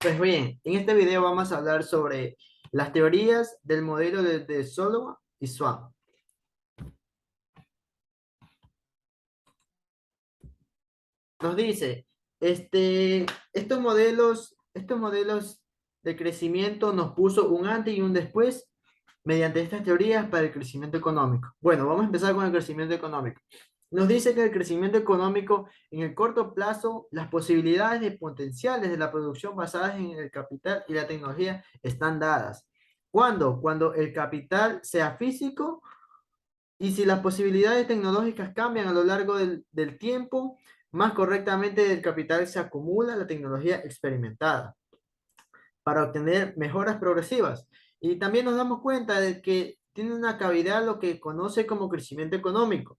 Pues bien, en este video vamos a hablar sobre las teorías del modelo de Solomon y Swan. Nos dice, estos modelos de crecimiento nos puso un antes y un después mediante estas teorías para el crecimiento económico. Bueno, vamos a empezar con el crecimiento económico. Nos dice que el crecimiento económico en el corto plazo, las posibilidades de potenciales de la producción basadas en el capital y la tecnología están dadas. ¿Cuándo? Cuando el capital sea físico y si las posibilidades tecnológicas cambian a lo largo del tiempo, más correctamente el capital se acumula la tecnología experimentada para obtener mejoras progresivas. Y también nos damos cuenta de que tiene una cavidad lo que conoce como crecimiento económico,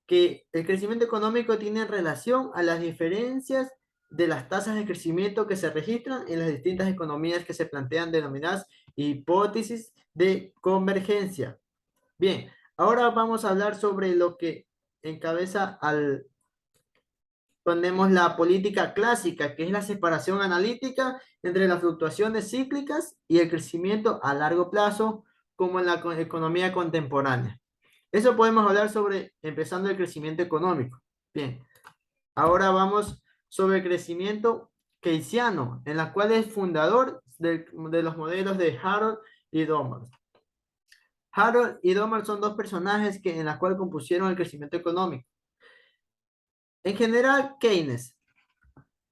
que el crecimiento económico tiene relación a las diferencias de las tasas de crecimiento que se registran en las distintas economías que se plantean denominadas hipótesis de convergencia. Bien, ahora vamos a hablar sobre lo que encabeza ponemos la política clásica, que es la separación analítica entre las fluctuaciones cíclicas y el crecimiento a largo plazo, como en la economía contemporánea. Eso podemos hablar sobre, empezando el crecimiento económico. Bien, ahora vamos sobre el crecimiento keynesiano, en la cual es fundador de los modelos de Harold y Domar. Harold y Domar son dos personajes en la cual compusieron el crecimiento económico. En general, Keynes.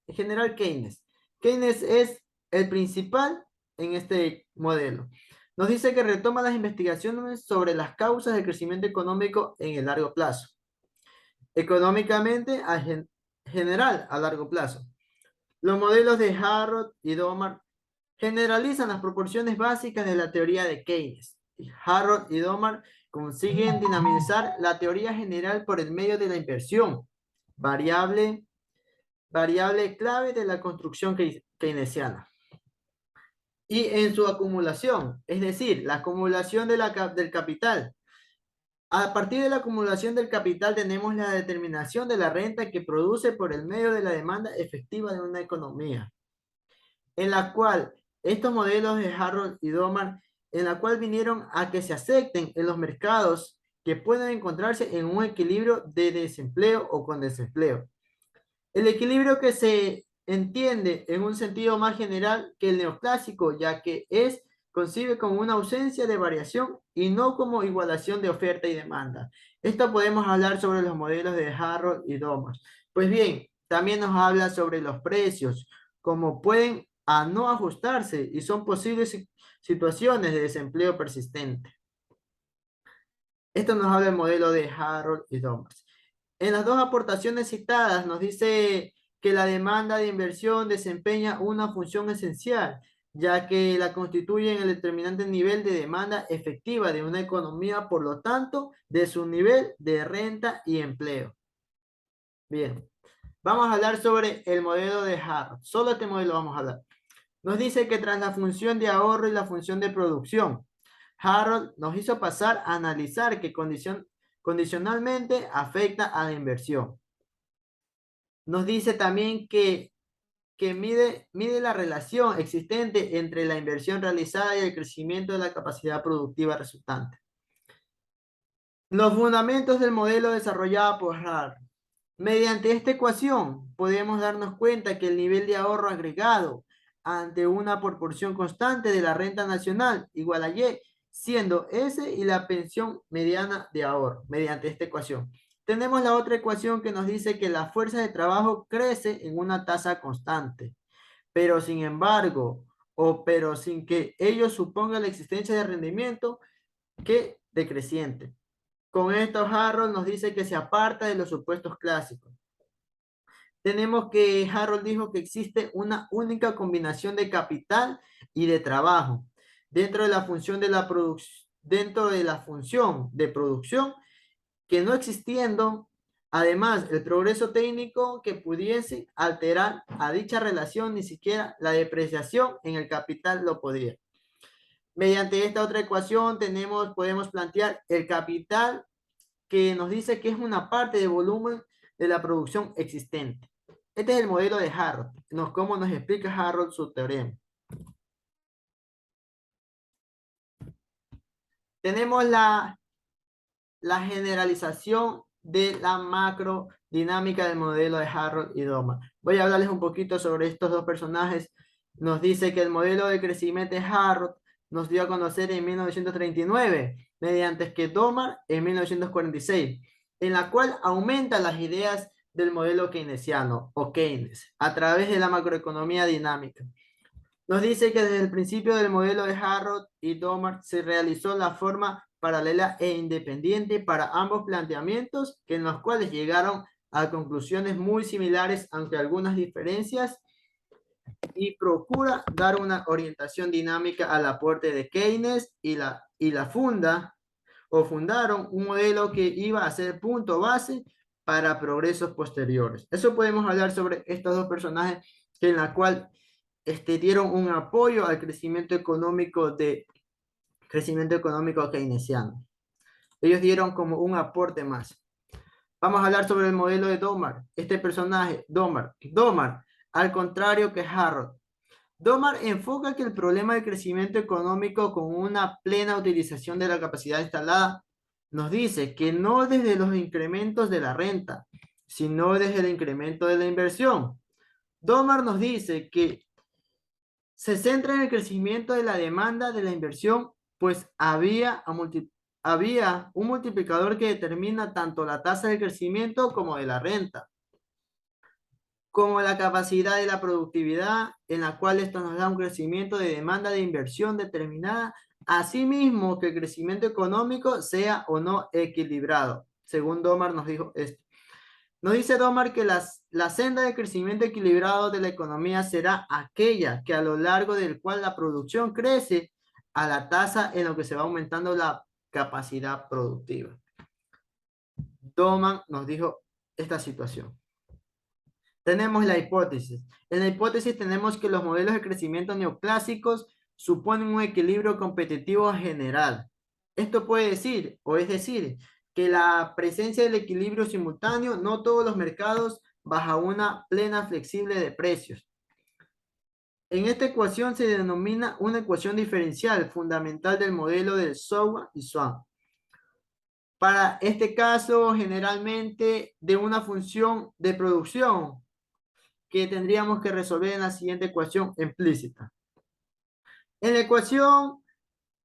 En general, Keynes. Keynes es el principal en este modelo. Nos dice que retoma las investigaciones sobre las causas del crecimiento económico en el largo plazo. Económicamente, general a largo plazo. Los modelos de Harold y Domar generalizan las proporciones básicas de la teoría de Keynes. Harold y Domar consiguen dinamizar la teoría general por el medio de la inversión, variable clave de la construcción keynesiana. Y en su acumulación, es decir, la acumulación del capital. A partir de la acumulación del capital tenemos la determinación de la renta que produce por el medio de la demanda efectiva de una economía, en la cual estos modelos de Harold y Domar, en la cual vinieron a que se acepten en los mercados que pueden encontrarse en un equilibrio de desempleo o con desempleo. El equilibrio que se entiende en un sentido más general que el neoclásico, ya que concibe como una ausencia de variación y no como igualación de oferta y demanda. Esto podemos hablar sobre los modelos de Harold y Domar. Pues bien, también nos habla sobre los precios, como pueden a no ajustarse y son posibles situaciones de desempleo persistente. Esto nos habla del modelo de Harold y Domar. En las dos aportaciones citadas nos dice que la demanda de inversión desempeña una función esencial, ya que la constituye en el determinante nivel de demanda efectiva de una economía, por lo tanto, de su nivel de renta y empleo. Bien, vamos a hablar sobre el modelo de Harold. Solo este modelo vamos a hablar. Nos dice que tras la función de ahorro y la función de producción, Harold nos hizo pasar a analizar qué condicionalmente afecta a la inversión. Nos dice también que mide la relación existente entre la inversión realizada y el crecimiento de la capacidad productiva resultante. Los fundamentos del modelo desarrollado por Harold. Mediante esta ecuación podemos darnos cuenta que el nivel de ahorro agregado ante una proporción constante de la renta nacional igual a Y, siendo S y la pensión mediana de ahorro, mediante esta ecuación. Tenemos la otra ecuación que nos dice que la fuerza de trabajo crece en una tasa constante, pero sin embargo, pero sin que ello suponga la existencia de rendimiento que decreciente. Con esto, Harold nos dice que se aparta de los supuestos clásicos. Tenemos que Harold dijo que existe una única combinación de capital y de trabajo dentro de la función de producción, que no existiendo, además, el progreso técnico que pudiese alterar a dicha relación, ni siquiera la depreciación en el capital lo podría. Mediante esta otra ecuación podemos plantear el capital, que nos dice que es una parte del volumen de la producción existente. Este es el modelo de Harrod. ¿Cómo nos explica Harrod su teorema? Tenemos la generalización de la macrodinámica del modelo de Harrod y Domar. Voy a hablarles un poquito sobre estos dos personajes. Nos dice que el modelo de crecimiento de Harrod nos dio a conocer en 1939, mediante que Domar en 1946, en la cual aumenta las ideas del modelo keynesiano o Keynes a través de la macroeconomía dinámica. Nos dice que desde el principio del modelo de Harrod y Domar se realizó la forma paralela e independiente para ambos planteamientos, que en los cuales llegaron a conclusiones muy similares, aunque algunas diferencias, y procura dar una orientación dinámica al aporte de Keynes y la fundaron un modelo que iba a ser punto base para progresos posteriores. Eso podemos hablar sobre estos dos personajes que en la cual dieron un apoyo al crecimiento económico keynesiano. Ellos dieron como un aporte más. Vamos a hablar sobre el modelo de Domar. Este personaje, Domar, al contrario que Harrod. Domar enfoca que el problema del crecimiento económico con una plena utilización de la capacidad instalada nos dice que no desde los incrementos de la renta, sino desde el incremento de la inversión. Domar nos dice que se centra en el crecimiento de la demanda de la inversión, pues había un multiplicador que determina tanto la tasa de crecimiento como de la renta, como la capacidad de la productividad, en la cual esto nos da un crecimiento de demanda de inversión determinada, asimismo que el crecimiento económico sea o no equilibrado. Según Domar nos dijo esto. Nos dice Domar que la senda de crecimiento equilibrado de la economía será aquella que a lo largo del cual la producción crece a la tasa en la que se va aumentando la capacidad productiva. Domar nos dijo esta situación. Tenemos la hipótesis. En la hipótesis tenemos que los modelos de crecimiento neoclásicos suponen un equilibrio competitivo general. Esto puede decir, o es decir, que la presencia del equilibrio simultáneo, no todos los mercados bajo una plena flexible de precios. En esta ecuación se denomina una ecuación diferencial fundamental del modelo de Showa y Swan. Para este caso, generalmente de una función de producción que tendríamos que resolver en la siguiente ecuación implícita. En la ecuación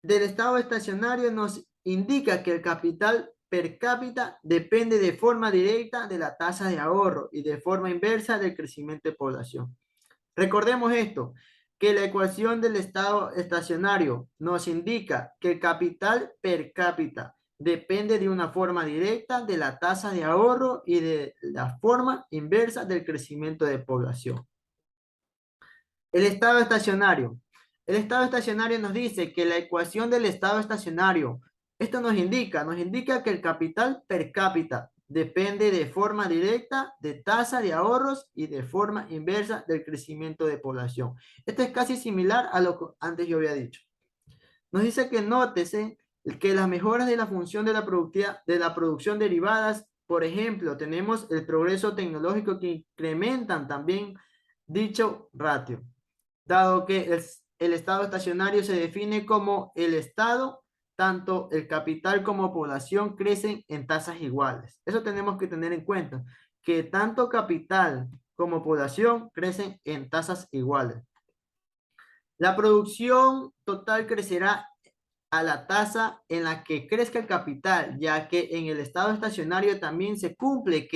del estado estacionario nos indica que el capital per cápita depende de forma directa de la tasa de ahorro y de forma inversa del crecimiento de población. Recordemos esto, que la ecuación del estado estacionario nos indica que el capital per cápita depende de una forma directa de la tasa de ahorro y de la forma inversa del crecimiento de población. El estado estacionario. El estado estacionario nos dice que la ecuación del estado estacionario, esto nos indica que el capital per cápita depende de forma directa de tasa de ahorros y de forma inversa del crecimiento de población. Esto es casi similar a lo que antes yo había dicho. Nos dice que nótese que las mejoras de la función de la producción derivadas, por ejemplo, tenemos el progreso tecnológico que incrementan también dicho ratio, dado que el estado estacionario se define como el estado, tanto el capital como población crecen en tasas iguales. Eso tenemos que tener en cuenta, que tanto capital como población crecen en tasas iguales. La producción total crecerá a la tasa en la que crezca el capital, ya que en el estado estacionario también se cumple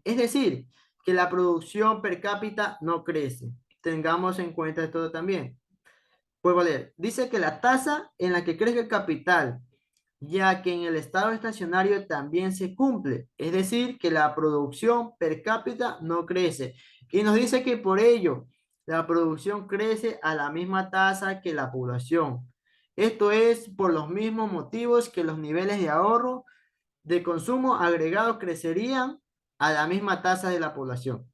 es decir, que la producción per cápita no crece. Tengamos en cuenta esto también. Pues valer, dice que la tasa en la que crece el capital, ya que en el estado estacionario también se cumple, es decir, que la producción per cápita no crece. Y nos dice que por ello la producción crece a la misma tasa que la población. Esto es por los mismos motivos que los niveles de ahorro de consumo agregados crecerían a la misma tasa de la población.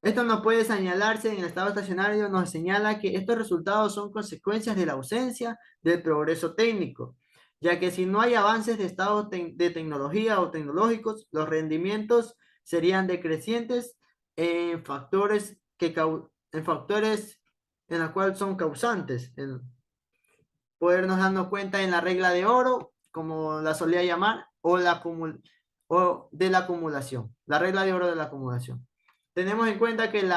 Esto no puede señalarse en el estado estacionario, nos señala que estos resultados son consecuencias de la ausencia del progreso técnico, ya que si no hay avances de estado de tecnología o tecnológicos, los rendimientos serían decrecientes en factores en la cual son causantes. Podernos darnos cuenta en la regla de oro, como la solía llamar, o de la acumulación. La regla de oro de la acumulación. Tenemos en cuenta que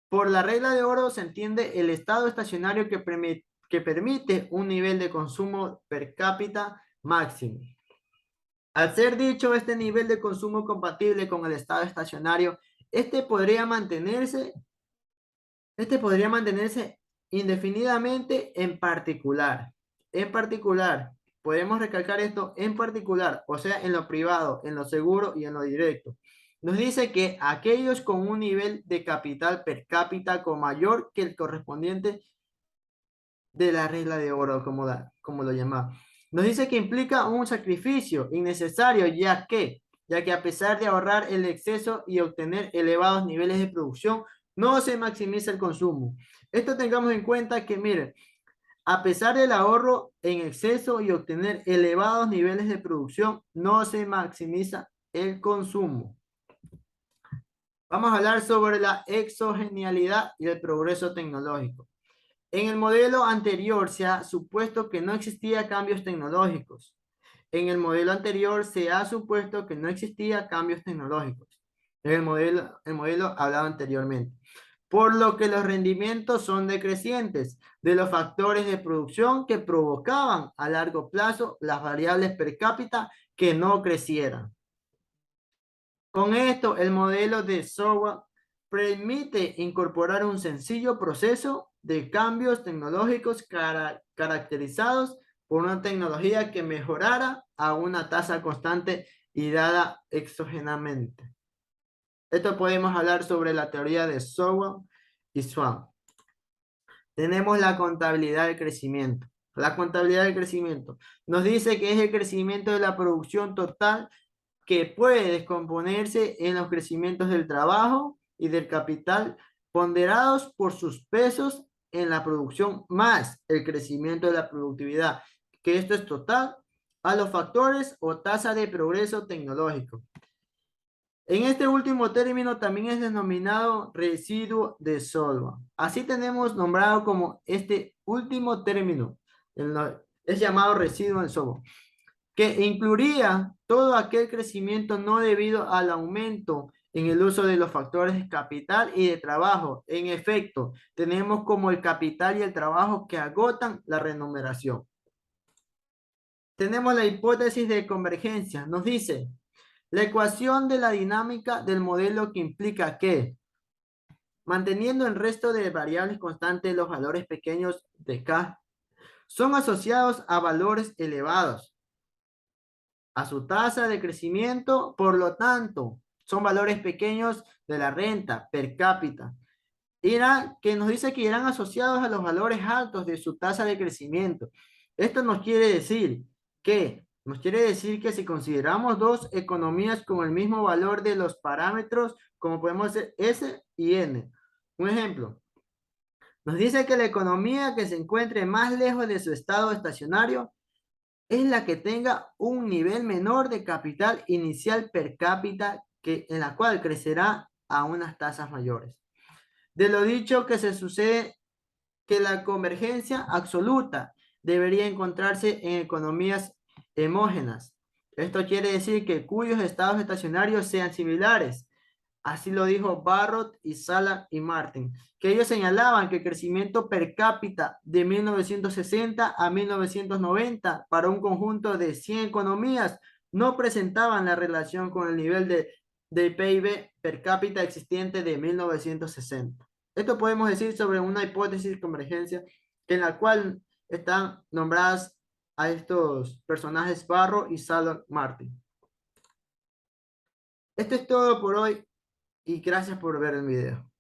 por la regla de oro se entiende el estado estacionario que permite un nivel de consumo per cápita máximo. Al ser dicho este nivel de consumo compatible con el estado estacionario, este podría mantenerse indefinidamente en particular. En particular, podemos recalcar esto en particular, o sea, en lo privado, en lo seguro y en lo directo. Nos dice que aquellos con un nivel de capital per cápita con mayor que el correspondiente de la regla de oro, como lo llamamos. Nos dice que implica un sacrificio innecesario, ya que a pesar de ahorrar el exceso y obtener elevados niveles de producción, no se maximiza el consumo. Esto tengamos en cuenta que, miren, a pesar del ahorro en exceso y obtener elevados niveles de producción, no se maximiza el consumo. Vamos a hablar sobre la exogenialidad y el progreso tecnológico. En el modelo anterior se ha supuesto que no existía cambios tecnológicos. En el modelo anterior se ha supuesto que no existía cambios tecnológicos. En el modelo hablado anteriormente. Por lo que los rendimientos son decrecientes de los factores de producción que provocaban a largo plazo las variables per cápita que no crecieran. Con esto, el modelo de software permite incorporar un sencillo proceso de cambios tecnológicos caracterizados por una tecnología que mejorara a una tasa constante y dada exógenamente. Esto podemos hablar sobre la teoría de Sowell y Swan. Tenemos la contabilidad del crecimiento. La contabilidad del crecimiento nos dice que es el crecimiento de la producción total que puede descomponerse en los crecimientos del trabajo y del capital ponderados por sus pesos en la producción más el crecimiento de la productividad, que esto es total a los factores o tasa de progreso tecnológico. En este último término también es denominado residuo de Solow. Así tenemos nombrado como este último término, es llamado residuo de Solow, que incluiría todo aquel crecimiento no debido al aumento en el uso de los factores de capital y de trabajo. En efecto, tenemos como el capital y el trabajo que agotan la remuneración. Tenemos la hipótesis de convergencia. Nos dice, la ecuación de la dinámica del modelo que implica que, manteniendo el resto de variables constantes, los valores pequeños de K son asociados a valores elevados a su tasa de crecimiento, por lo tanto, son valores pequeños de la renta per cápita. Que nos dice que irán asociados a los valores altos de su tasa de crecimiento. Esto nos quiere decir que si consideramos dos economías con el mismo valor de los parámetros, como podemos hacer S y N. Un ejemplo, nos dice que la economía que se encuentre más lejos de su estado estacionario es la que tenga un nivel menor de capital inicial per cápita, en la cual crecerá a unas tasas mayores. De lo dicho que se sucede que la convergencia absoluta debería encontrarse en economías homogéneas. Esto quiere decir que cuyos estados estacionarios sean similares. Así lo dijo Barrot y Sala y Martin, que ellos señalaban que el crecimiento per cápita de 1960 a 1990 para un conjunto de 100 economías no presentaban la relación con el nivel de PIB per cápita existente de 1960. Esto podemos decir sobre una hipótesis de convergencia en la cual están nombradas a estos personajes Barrot y Sala y Martin. Esto es todo por hoy. Y gracias por ver el video.